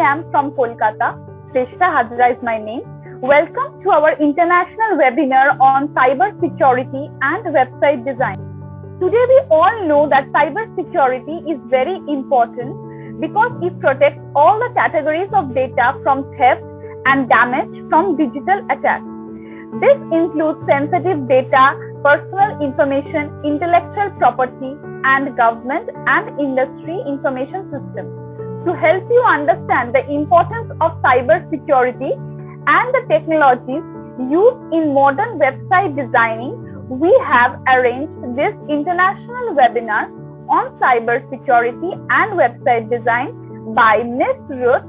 am from Kolkata. Shrestha Hajra is my name. Welcome to our international webinar on cyber security and website design. Today we all know that cyber security is very important because it protects all the categories of data from theft and damage from digital attacks. This includes sensitive data, personal information, intellectual property, and government and industry information systems. To help you understand the importance of cyber security and the technologies used in modern website designing, we have arranged this international webinar on cyber security and website design by Ms. Ruth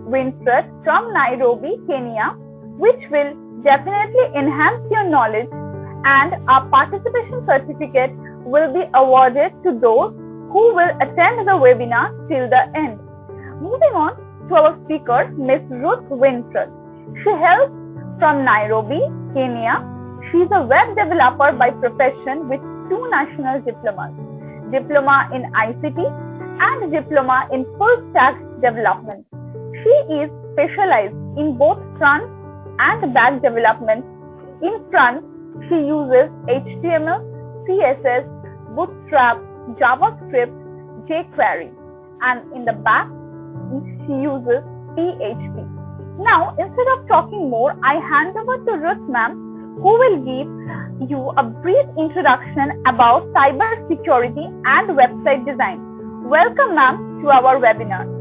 Winfred from Nairobi, Kenya, which will definitely enhance your knowledge, and a participation certificate will be awarded to those who will attend the webinar till the end. Moving on to our speaker, Ms. Ruth Winfred. She hails from Nairobi, Kenya. She is a web developer by profession with 2 national diplomas, Diploma in ICT and Diploma in Full Stack Development. She is specialized in both front and back development. In front, she uses HTML, CSS, Bootstrap, JavaScript, jQuery, and in the back, she uses PHP. Now, instead of talking more, I hand over to Ruth ma'am, who will give you a brief introduction about cyber security and website design. Welcome ma'am to our webinar.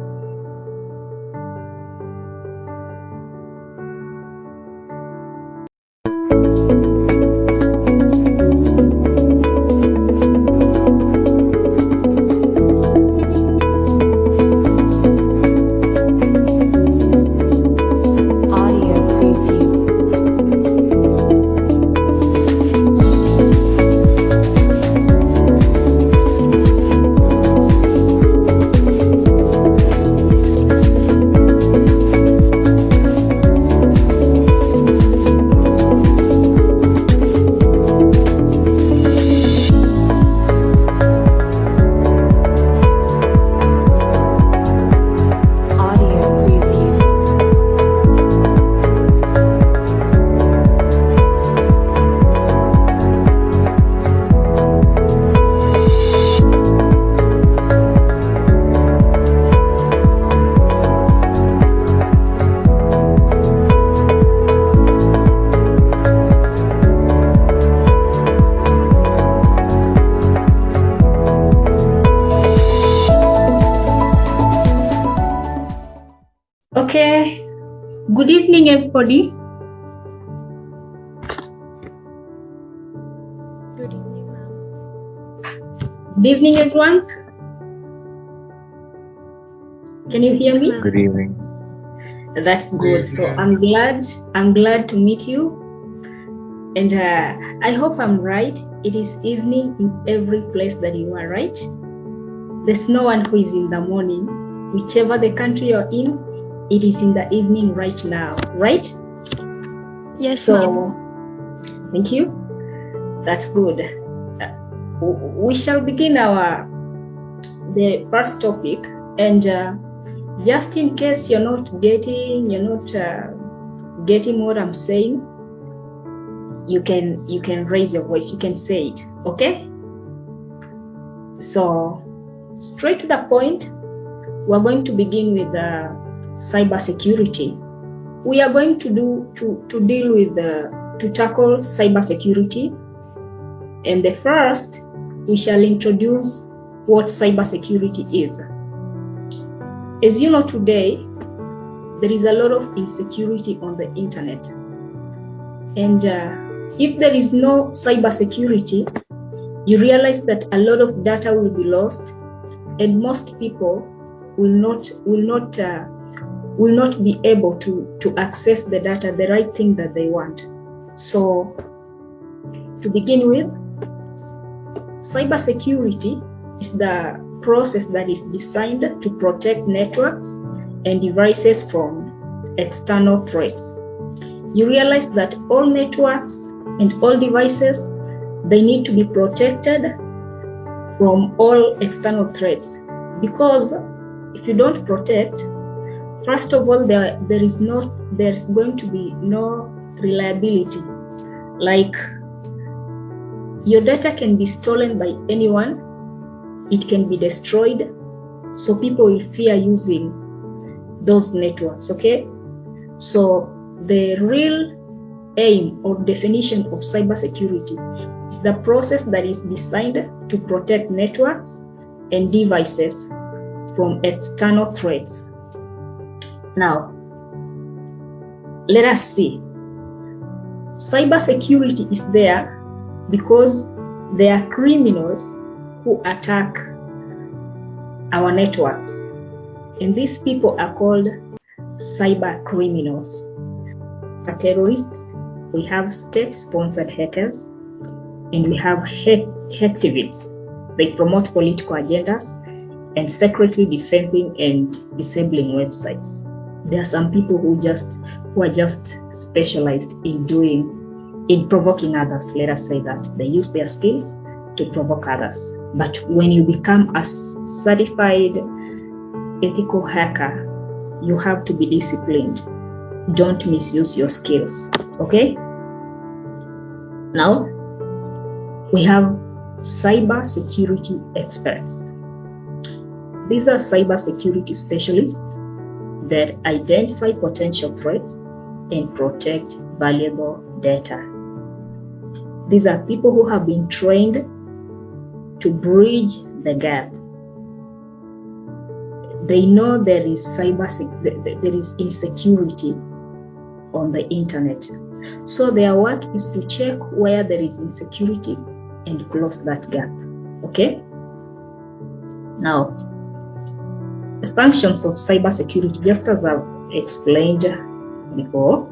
Okay, good evening everybody. Good evening, ma'am. Good evening everyone. Can you hear me? Good evening. That's good. So I'm glad to meet you, and I hope I'm right. It is evening in every place that you are, right? There's no one who is in the morning. Whichever the country you're in, it is in the evening right now, right? Yes, So, ma'am. thank you. That's good. We shall begin the first topic, and just in case you're not getting what I'm saying, you can raise your voice. You can say it. Okay. So, straight to the point, we're going to begin with cyber security. We are going to tackle cyber security, and the first we shall introduce what cyber security is. As you know, today there is a lot of insecurity on the internet, and if there is no cyber security, you realize that a lot of data will be lost, and most people will not be able to access the data, the right thing that they want. So, to begin with, cybersecurity is the process that is designed to protect networks and devices from external threats. You realize that all networks and all devices, they need to be protected from all external threats, because if you don't protect, first of all, there's going to be no reliability. Like, your data can be stolen by anyone, it can be destroyed, so people will fear using those networks. Okay, so the real aim or definition of cybersecurity is the process that is designed to protect networks and devices from external threats. Now, let us see. Cybersecurity is there because there are criminals who attack our networks, and these people are called cyber criminals. For terrorists, we have state-sponsored hackers, and we have hacktivists. They promote political agendas and secretly defending and disabling websites. There are some people who are just specialized in provoking others. Let us say that they use their skills to provoke others. But when you become a certified ethical hacker, you have to be disciplined. Don't misuse your skills. Okay? Now, we have cyber security experts. These are cyber security specialists that identify potential threats and protect valuable data. These are people who have been trained to bridge the gap. They know there is insecurity on the internet. So their work is to check where there is insecurity and close that gap. Okay? Now, the functions of cybersecurity, just as I've explained before,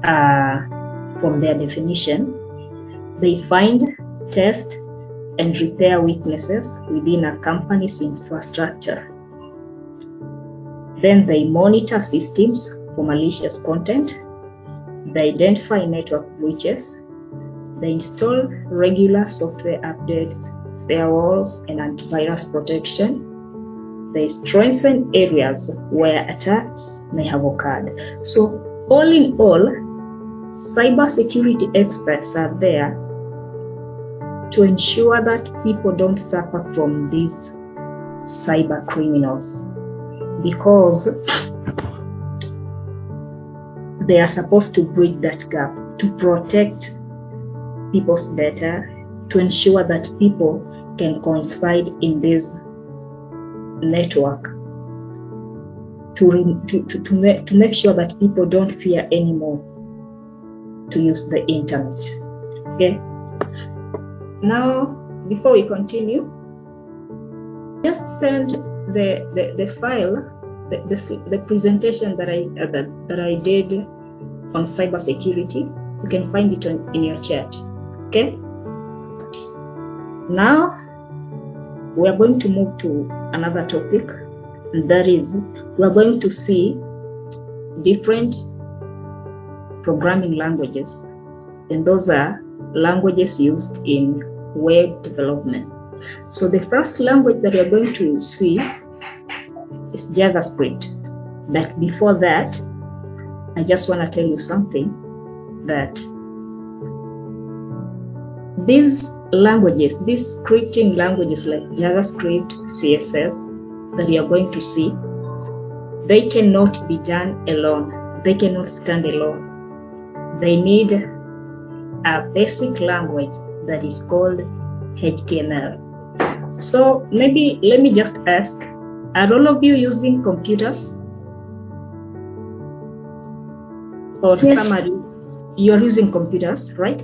from their definition, they find, test, and repair weaknesses within a company's infrastructure. Then they monitor systems for malicious content. They identify network breaches. They install regular software updates, firewalls, and antivirus protection. They strengthen areas where attacks may have occurred. So, all in all, cybersecurity experts are there to ensure that people don't suffer from these cyber criminals, because they are supposed to bridge that gap, to protect people's data, to ensure that people can confide in this network, to make sure that people don't fear anymore to use the internet. Okay. Now, before we continue, just send the file, the presentation that I did on cybersecurity. You can find it in your chat. Okay. Now we are going to move to another topic, and that is we are going to see different programming languages, and those are languages used in web development. So the first language that we are going to see is JavaScript. But before that, I just want to tell you something, that these languages, these scripting languages like JavaScript, CSS that we are going to see, they cannot be done alone. They cannot stand alone. They need a basic language that is called HTML. So maybe let me just ask, are all of you using computers? Or Yes. somebody, you're using computers, right?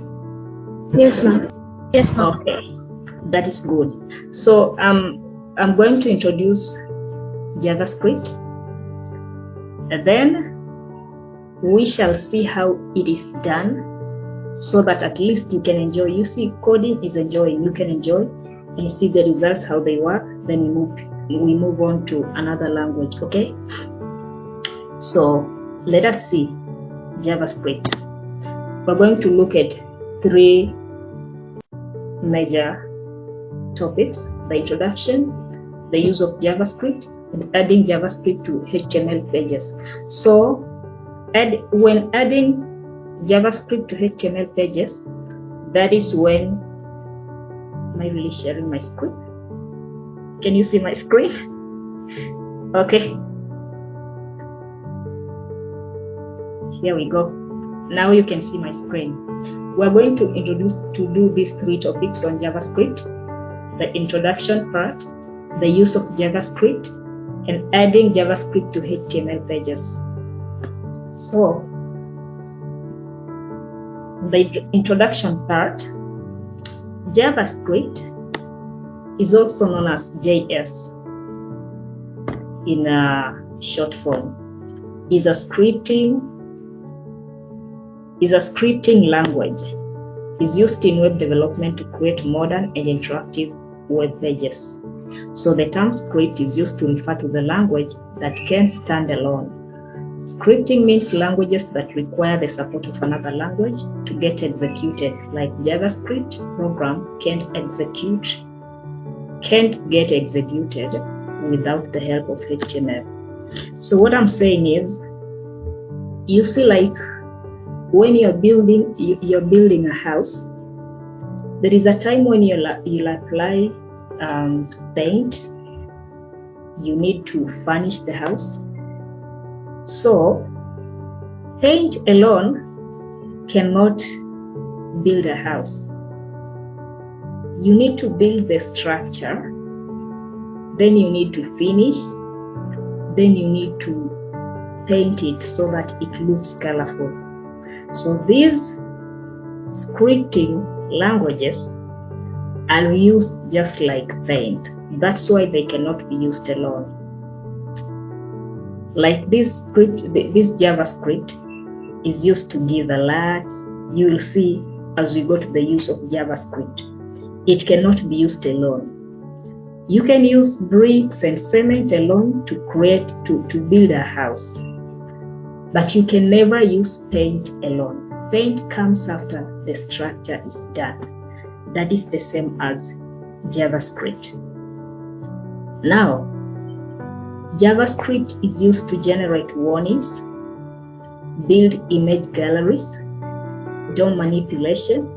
Yes, ma'am. Yes, ma'am. Okay, that is good. So I'm going to introduce JavaScript, and then we shall see how it is done, so that at least you can enjoy. You see, coding is enjoying. You can enjoy and see the results, how they work. Then we move on to another language. Okay. So let us see JavaScript. We're going to look at three major topics: the introduction, the use of JavaScript, adding JavaScript to HTML pages. So when adding JavaScript to HTML pages, that is when, am I really sharing my screen? Can you see my screen? Okay. Here we go. Now you can see my screen. We're going to do these 3 topics on JavaScript: the introduction part, the use of JavaScript, and adding JavaScript to HTML pages. So, the introduction part, JavaScript is also known as JS in a short form. Is a scripting language. Is used in web development to create modern and interactive web pages. So the term script is used to refer to the language that can stand alone. Scripting means languages that require the support of another language to get executed, like JavaScript program can't get executed without the help of HTML. So what I'm saying is, you see, like when you're building a house, there is a time when you'll apply paint. You need to furnish the house. So paint alone cannot build a house. You need to build the structure, then you need to finish, then you need to paint it so that it looks colorful. So these scripting languages are used just like paint. That's why they cannot be used alone. Like this JavaScript is used to give alerts. You will see as we go to the use of JavaScript. It cannot be used alone. You can use bricks and cement alone to build a house, but you can never use paint alone. Paint comes after the structure is done. That is the same as JavaScript. Now, JavaScript is used to generate warnings, build image galleries, DOM manipulation,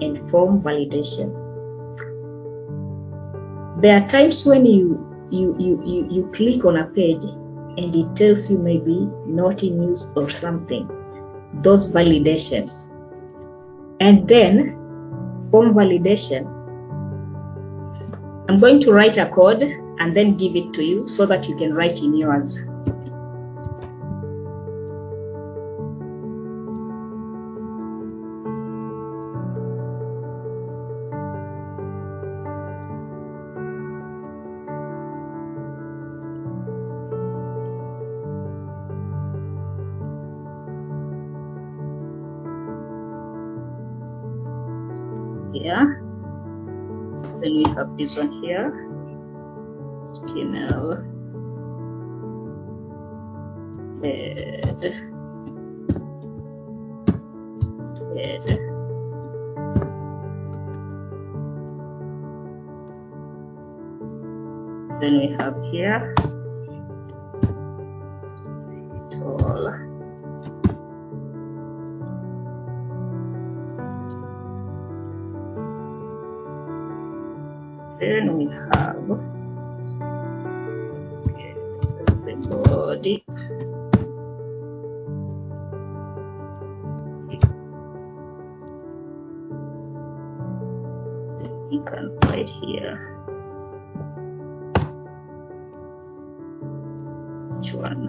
and form validation. There are times when you click on a page and it tells you maybe not in use or something, those validations. And then form validation, I'm going to write a code and then give it to you so that you can write in yours. Yeah, then we have this one here, HTML head. Then we have here tool. Then we have the body. You can write here which one.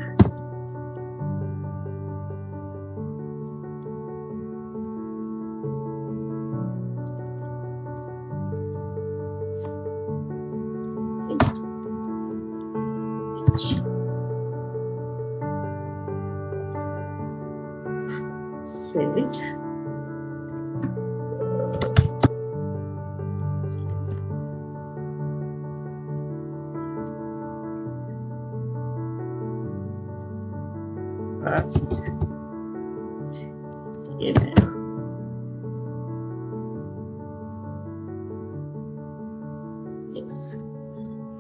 Save it. Yes.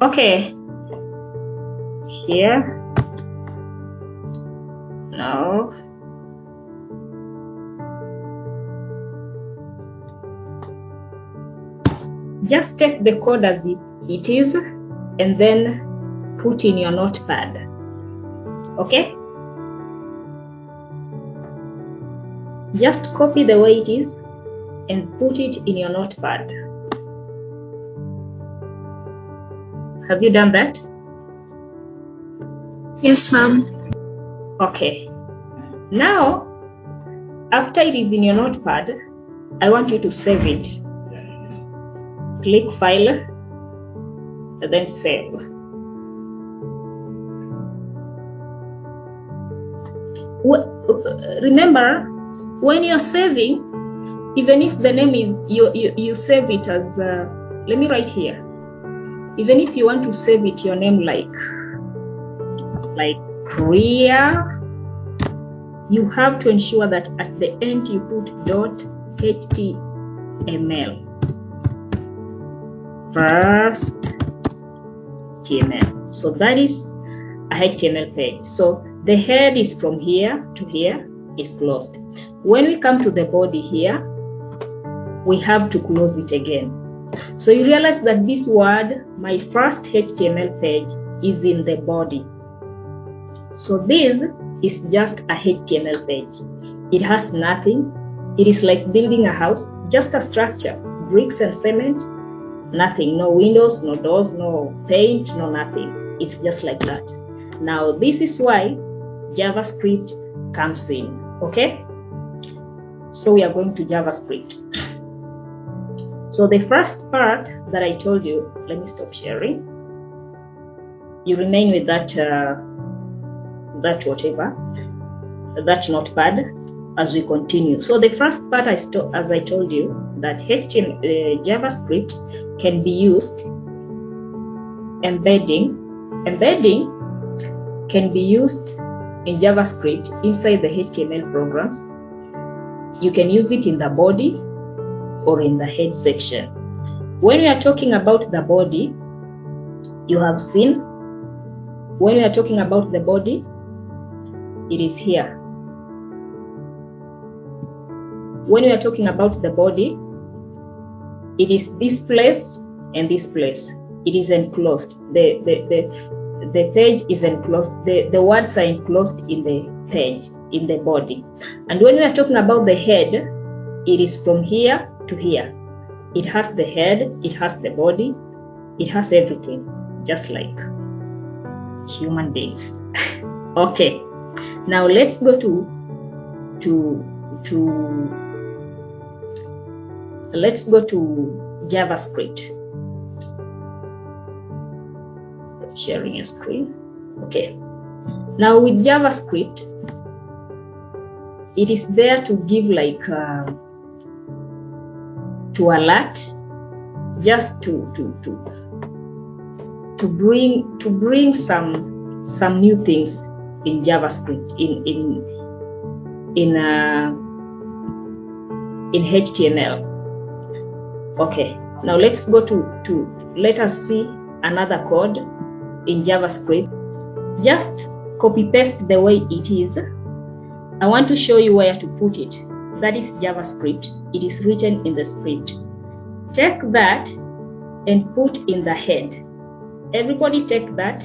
Okay. here. Now just take the code as it is and then put in your notepad. Okay? Just copy the way it is and put it in your notepad. Have you done that? Yes, ma'am. Okay. Now, after it is in your notepad, I want you to save it. Click File, and then Save. Remember, when you're saving, even if the name is, you save it as, let me write here. Even if you want to save it your name like Priya, you have to ensure that at the end you put .html. First HTML. So that is a HTML page. So the head is from here to here, is closed. When we come to the body here, we have to close it again. So you realize that this word, my first HTML page, is in the body. So this is just a HTML page. It has nothing. It is like building a house, just a structure, bricks and cement, nothing, no windows, no doors, no paint, no nothing. It's just like that. Now this is why JavaScript comes in. Okay? So we are going to JavaScript. So the first part that I told you, let me stop sharing. You remain with that notepad as we continue. So the first part, as I told you, that JavaScript can be used embedding can be used in JavaScript inside the HTML programs. You can use it in the body or in the head section. When we are talking about the body, you have seen, when we are talking about the body, it is here. When we are talking about the body, it is this place and this place. It is enclosed. The page is enclosed. The words are enclosed in the page, in the body. And when we are talking about the head, it is from here to here. It has the head, it has the body, it has everything, just like human beings. Okay, now let's go to JavaScript. Sharing a screen. Okay, now with JavaScript, it is there to give like to alert, just to bring some new things in JavaScript in HTML. Okay, now let's go let us see another code in JavaScript. Just copy paste the way it is. I want to show you where to put it. That is JavaScript. It is written in the script. Take that and put in the head. Everybody take that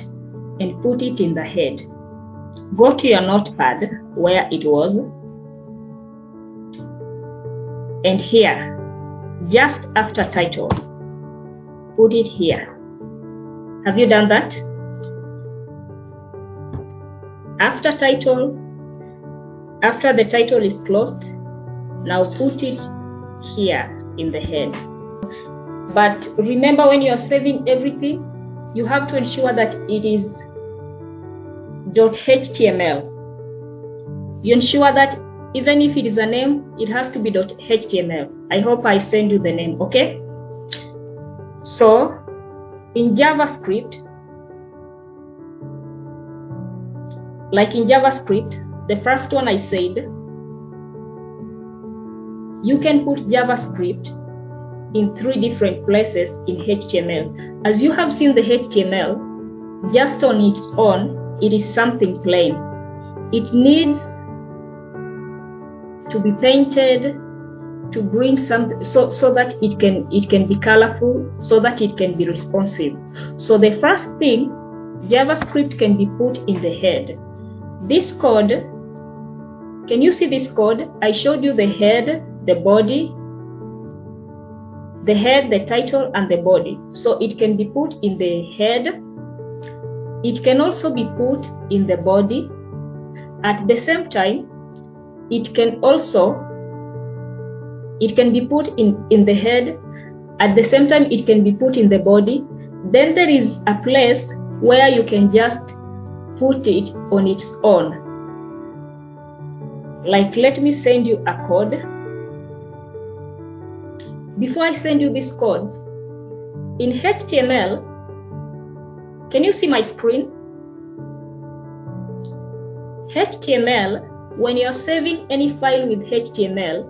and put it in the head. Go to your notepad where it was, and here, just after title, put it here. Have you done that? After the title is closed, now put it here in the head. But remember, when you are saving everything, you have to ensure that it is .html. You ensure that even if it is a name, it has to be .html. I hope I send you the name, okay? So in JavaScript, like in JavaScript, the first one I said, you can put JavaScript in 3 different places in HTML. As you have seen the HTML, just on its own, it is something plain. It needs to be painted to bring something so that it can be colorful, so that it can be responsive. So the first thing, JavaScript can be put in the head. This code, can you see this code? I showed you the head, the body, the head, the title, and the body. So it can be put in the head. It can also be put in the body. At the same time, it can be put in the head. At the same time, it can be put in the body. Then there is a place where you can just put it on its own. Like, let me send you a code. Before I send you these codes, in HTML, can you see my screen? HTML, when you're saving any file with HTML,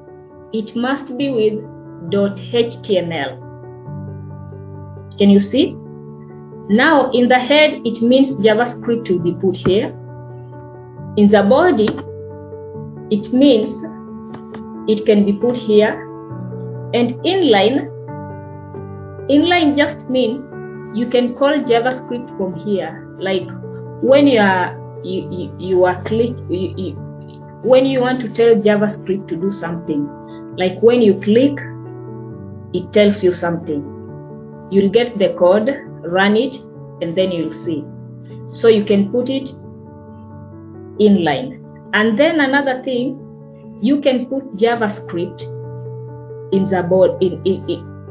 it must be with .html. Can you see? Now in the head, it means JavaScript will be put here. In the body, it means it can be put here. And inline Inline just means you can call JavaScript from here. Like when when you want to tell JavaScript to do something, like when you click, it tells you something. You'll get the code, run it, and then you'll see. So you can put it inline. And then another thing, you can put JavaScript in the board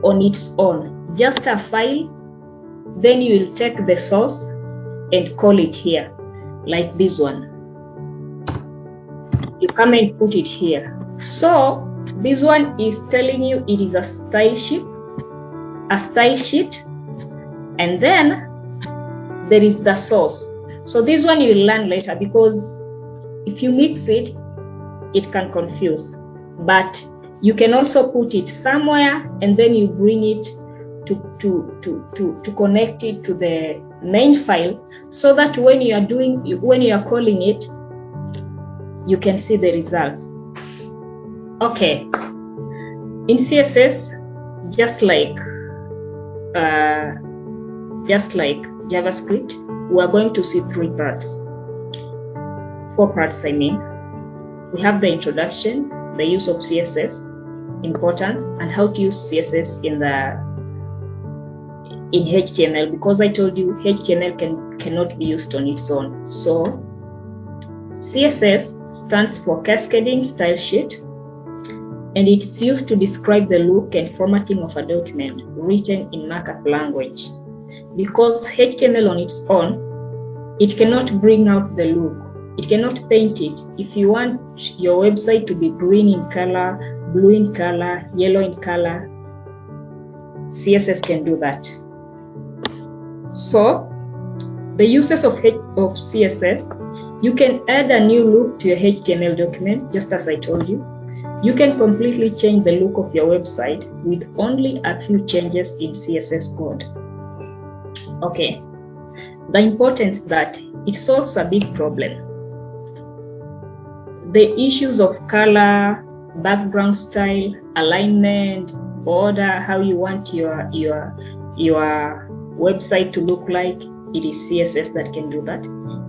on its own, just a file. Then you will take the source and call it here, like this one. You come and put it here. So this one is telling you it is a style sheet, and then there is the source. So this one you will learn later, because if you mix it, it can confuse. But you can also put it somewhere, and then you bring it to connect it to the main file, so that when you are calling it, you can see the results. Okay, in CSS, just like JavaScript, we are going to see four parts. I mean, we have the introduction, the use of CSS, importance, and how to use CSS in HTML, because I told you HTML cannot be used on its own. So CSS stands for Cascading Style Sheet, and it's used to describe the look and formatting of a document written in markup language. Because HTML on its own, it cannot bring out the look. It cannot paint it. If you want your website to be green in color, blue in color, yellow in color, CSS can do that. So the uses of CSS, you can add a new look to your HTML document, just as I told you. You can completely change the look of your website with only a few changes in CSS code. Okay, the importance that it solves a big problem. The issues of color, background style, alignment, border, how you want your website to look like, it is CSS that can do that.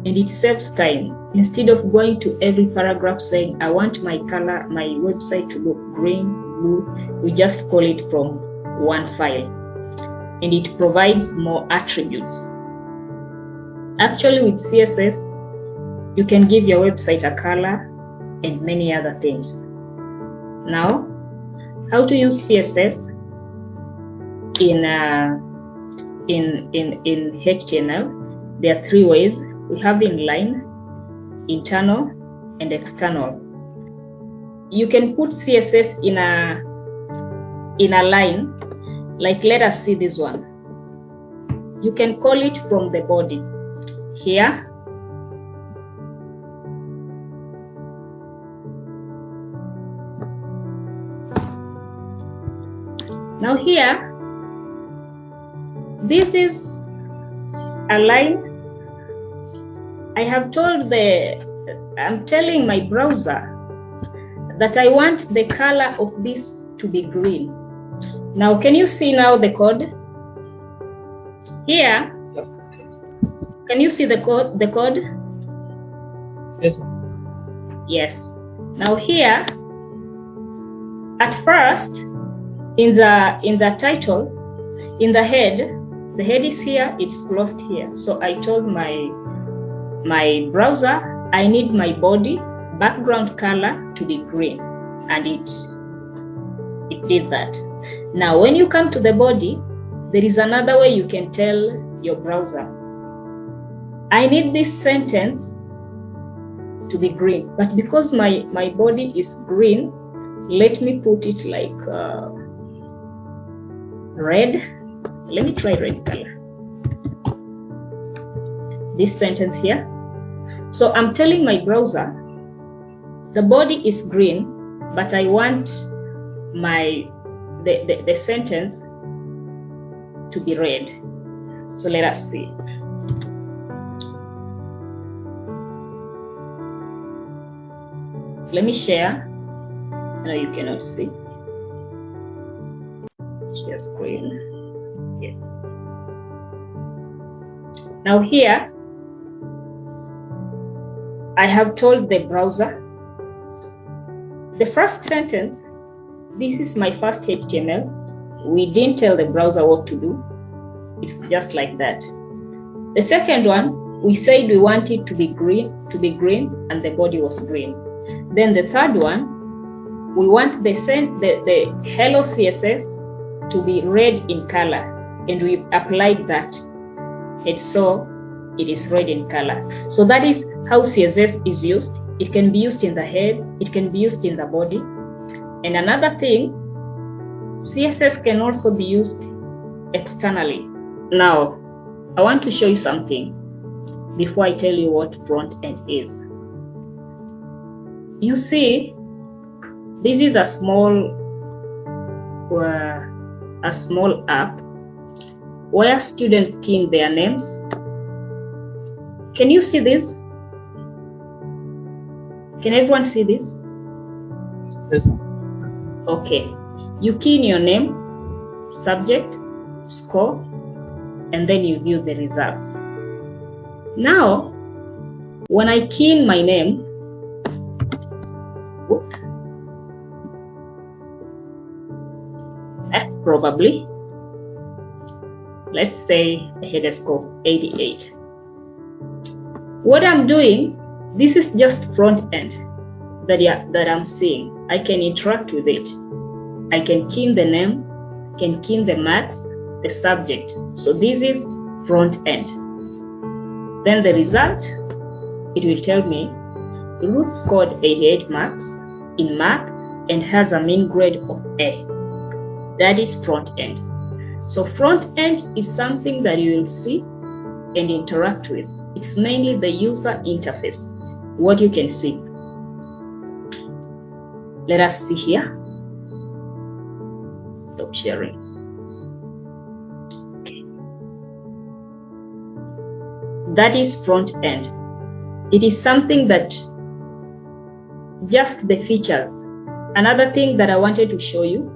And it saves time. Instead of going to every paragraph saying, I want my color, my website to look green, blue, we just call it from one file. And it provides more attributes. Actually, with CSS, you can give your website a color and many other things. Now, how to use CSS in HTML? There are three ways. We have inline, internal, and external. You can put CSS in a line, like let us see this one. You can call it from the body here. Now here, this is a line I'm telling my browser that I want the color of this to be green. Now, can you see now the code? Here, can you see the code? Yes. Yes. Now here, at first, in the title, in the head is here, it's closed here. So I told my browser I need my body background color to be green, and it did that. Now when you come to the body, there is another way you can tell your browser, I need this sentence to be green, but because my body is green, let me put it like red. Let me try red color. This sentence here. So I'm telling my browser the body is green, but I want the sentence to be red. So let us see. Let me share. No, you cannot see. Share screen. Yes. Now here, I have told the browser the first sentence, this is my first HTML. We didn't tell the browser what to do. It's just like that. The second one, we said we want it to be green, and the body was green. Then the third one, we want the hello CSS to be red in color, and we applied that, and so it is red in color. So that is how CSS is used. It can be used in the head, it can be used in the body. And another thing, CSS can also be used externally. Now, I want to show you something before I tell you what front end is. You see, this is a small app where students key in their names. Can you see this? Can everyone see this? Yes. Okay. You key in your name, subject, score, and then you view the results. Now, when I key in my name, that's probably, let's say I had a score of 88. What I'm doing, this is just front end that I'm seeing. I can interact with it. I can key in the name, can key in the marks, the subject. So this is front end. Then the result, it will tell me Ruth scored 88 marks in math and has a mean grade of A. That is front end. So front end is something that you will see and interact with. It's mainly the user interface, what you can see. Let us see here. Stop sharing. Okay. That is front end. It is something that just the features. Another thing that I wanted to show you,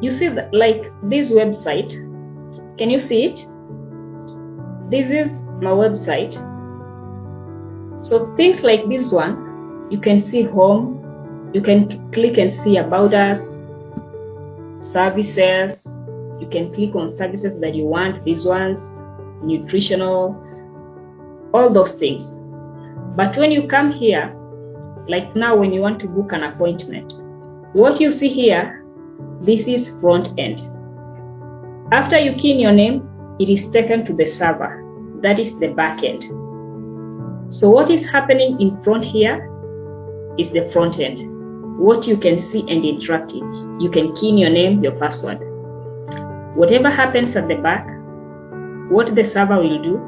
you see that like this website, can you see it? This is my website. So things like this one, you can see home, you can click and see about us, services, you can click on services that you want, these ones, nutritional, all those things. But when you come here, like now when you want to book an appointment, what you see here, this is front end. After you key in your name, it is taken to the server. That is the back end. So what is happening in front here is the front end. What you can see and interact with. You can key in your name, your password. Whatever happens at the back, what the server will do,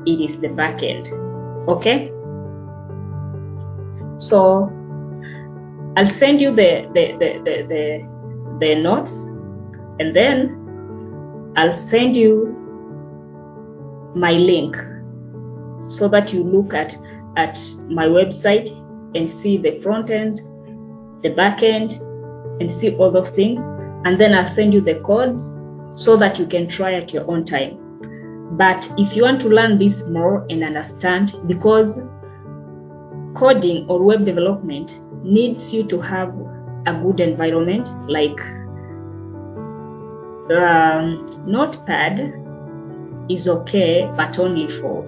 it is the back end. Okay? So I'll send you the notes, and then I'll send you my link so that you look at my website and see the front end, the back end, and see all those things. And then I'll send you the codes so that you can try at your own time. But if you want to learn this more and understand, because coding or web development needs you to have a good environment, like Notepad is okay, but only for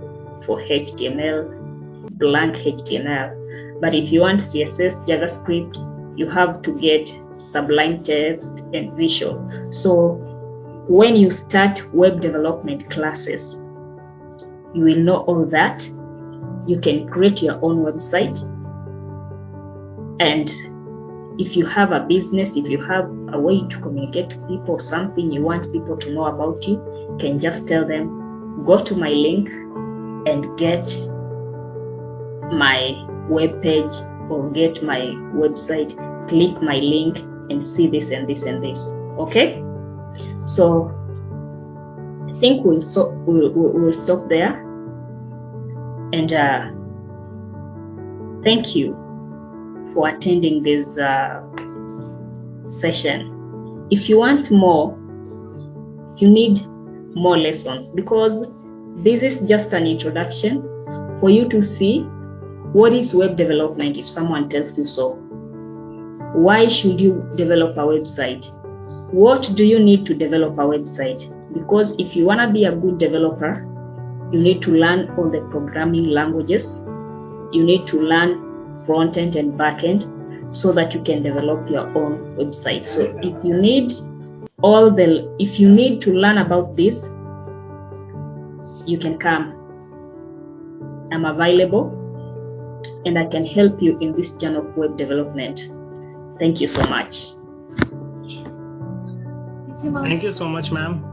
HTML, blank HTML. But if you want CSS, JavaScript, you have to get Sublime Text and Visual. So when you start web development classes, you will know all that. You can create your own website, and if you have a business, if you have a way to communicate to people, something you want people to know about you, you can just tell them, go to my link and get my web page or get my website, click my link and see this and this and this. Okay, so I think we'll stop there, and thank you for attending this session. If you want more, you need more lessons, because this is just an introduction for you to see what is web development. If someone tells you so, why should you develop a website? What do you need to develop a website? Because if you want to be a good developer, you need to learn all the programming languages. You need to learn front end and back end so that you can develop your own website. So if you need to learn about this, you can come. I'm available and I can help you in this journey of web development. Thank you so much. Thank you so much, ma'am.